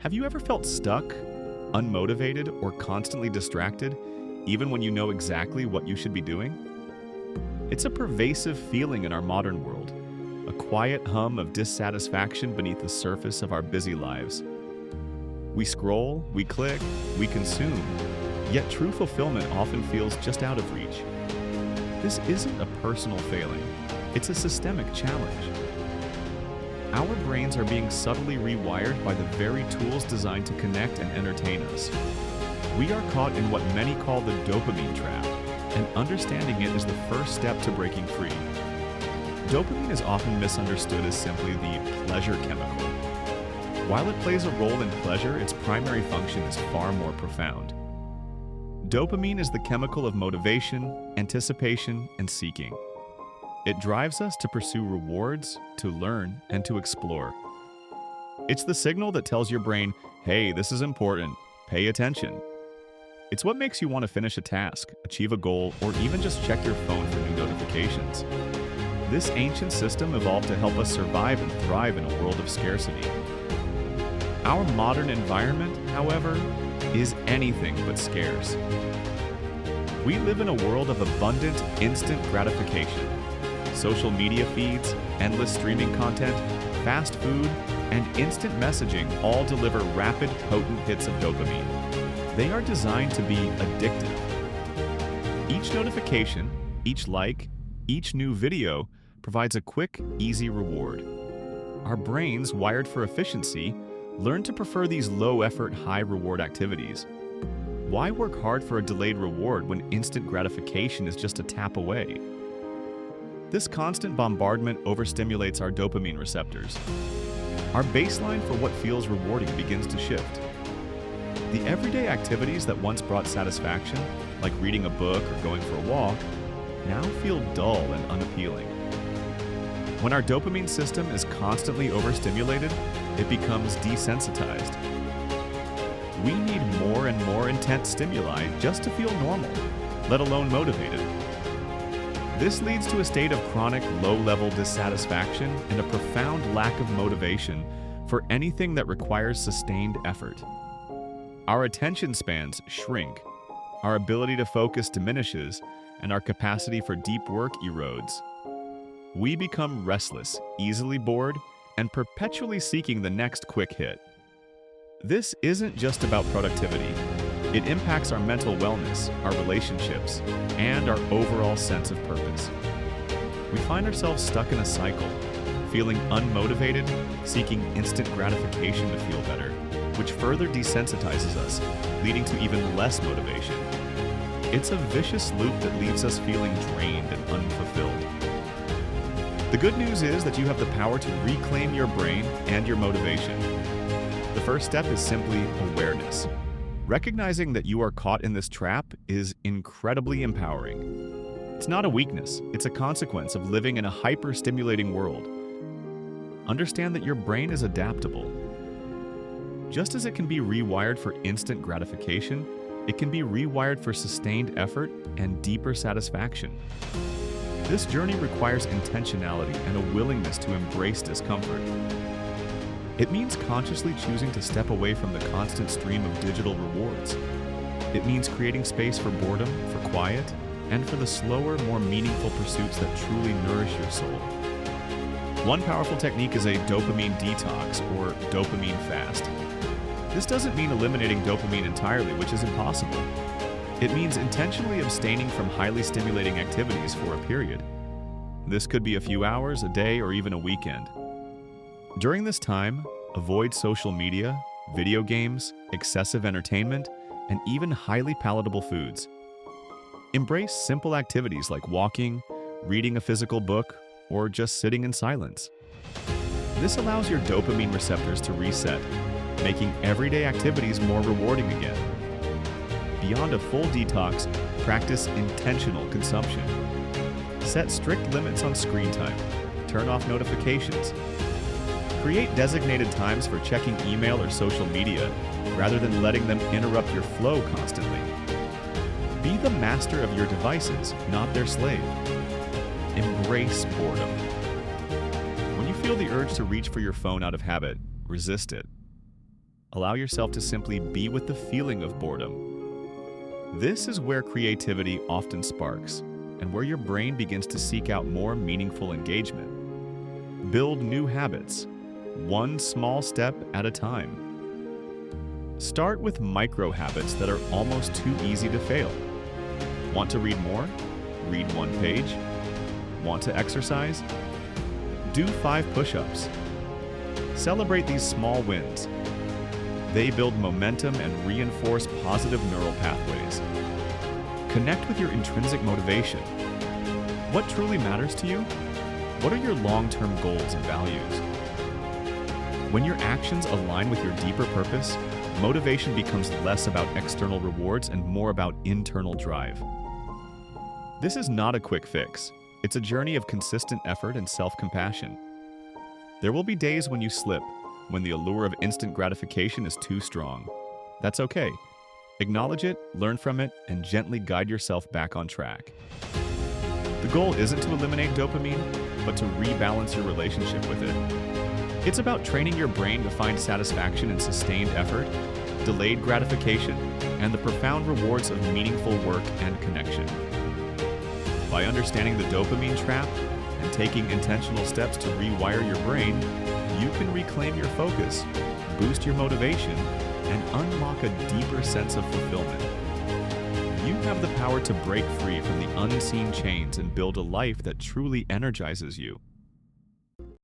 Have you ever felt stuck, unmotivated, or constantly distracted, even when you know exactly what you should be doing? It's a pervasive feeling in our modern world, a quiet hum of dissatisfaction beneath the surface of our busy lives. We scroll, we click, we consume, yet true fulfillment often feels just out of reach. This isn't a personal failing, it's a systemic challenge. Our brains are being subtly rewired by the very tools designed to connect and entertain us. We are caught in what many call the dopamine trap, and understanding it is the first step to breaking free. Dopamine is often misunderstood as simply the pleasure chemical. While it plays a role in pleasure, its primary function is far more profound. Dopamine is the chemical of motivation, anticipation, and seeking. It drives us to pursue rewards, to learn, and to explore. It's the signal that tells your brain, hey, this is important, pay attention. It's what makes you want to finish a task, achieve a goal, or even just check your phone for new notifications. This ancient system evolved to help us survive and thrive in a world of scarcity. Our modern environment, however, is anything but scarce. We live in a world of abundant, instant gratification. Social media feeds, endless streaming content, fast food, and instant messaging all deliver rapid, potent hits of dopamine. They are designed to be addictive. Each notification, each like, each new video provides a quick, easy reward. Our brains, wired for efficiency, learn to prefer these low-effort, high-reward activities. Why work hard for a delayed reward when instant gratification is just a tap away? This constant bombardment overstimulates our dopamine receptors. Our baseline for what feels rewarding begins to shift. The everyday activities that once brought satisfaction, like reading a book or going for a walk, now feel dull and unappealing. When our dopamine system is constantly overstimulated, it becomes desensitized. We need more and more intense stimuli just to feel normal, let alone motivated. This leads to a state of chronic low-level dissatisfaction and a profound lack of motivation for anything that requires sustained effort. Our attention spans shrink, our ability to focus diminishes, and our capacity for deep work erodes. We become restless, easily bored, and perpetually seeking the next quick hit. This isn't just about productivity. It impacts our mental wellness, our relationships, and our overall sense of purpose. We find ourselves stuck in a cycle, feeling unmotivated, seeking instant gratification to feel better, which further desensitizes us, leading to even less motivation. It's a vicious loop that leaves us feeling drained and unfulfilled. The good news is that you have the power to reclaim your brain and your motivation. The first step is simply awareness. Recognizing that you are caught in this trap is incredibly empowering. It's not a weakness, it's a consequence of living in a hyper-stimulating world. Understand that your brain is adaptable. Just as it can be rewired for instant gratification, it can be rewired for sustained effort and deeper satisfaction. This journey requires intentionality and a willingness to embrace discomfort. It means consciously choosing to step away from the constant stream of digital rewards. It means creating space for boredom, for quiet, and for the slower, more meaningful pursuits that truly nourish your soul. One powerful technique is a dopamine detox, or dopamine fast. This doesn't mean eliminating dopamine entirely, which is impossible. It means intentionally abstaining from highly stimulating activities for a period. This could be a few hours, a day, or even a weekend. During this time, avoid social media, video games, excessive entertainment, and even highly palatable foods. Embrace simple activities like walking, reading a physical book, or just sitting in silence. This allows your dopamine receptors to reset, making everyday activities more rewarding again. Beyond a full detox, practice intentional consumption. Set strict limits on screen time. Turn off notifications. Create designated times for checking email or social media, rather than letting them interrupt your flow constantly. Be the master of your devices, not their slave. Embrace boredom. When you feel the urge to reach for your phone out of habit, resist it. Allow yourself to simply be with the feeling of boredom. This is where creativity often sparks, and where your brain begins to seek out more meaningful engagement. Build new habits, one small step at a time. Start with micro habits that are almost too easy to fail. Want to read more? Read one page. Want to exercise? Do 5 push-ups. Celebrate these small wins. They build momentum and reinforce positive neural pathways. Connect with your intrinsic motivation. What truly matters to you? What are your long-term goals and values? When your actions align with your deeper purpose, motivation becomes less about external rewards and more about internal drive. This is not a quick fix. It's a journey of consistent effort and self-compassion. There will be days when you slip, when the allure of instant gratification is too strong. That's okay. Acknowledge it, learn from it, and gently guide yourself back on track. The goal isn't to eliminate dopamine, but to rebalance your relationship with it. It's about training your brain to find satisfaction in sustained effort, delayed gratification, and the profound rewards of meaningful work and connection. By understanding the dopamine trap and taking intentional steps to rewire your brain, you can reclaim your focus, boost your motivation, and unlock a deeper sense of fulfillment. You have the power to break free from the unseen chains and build a life that truly energizes you.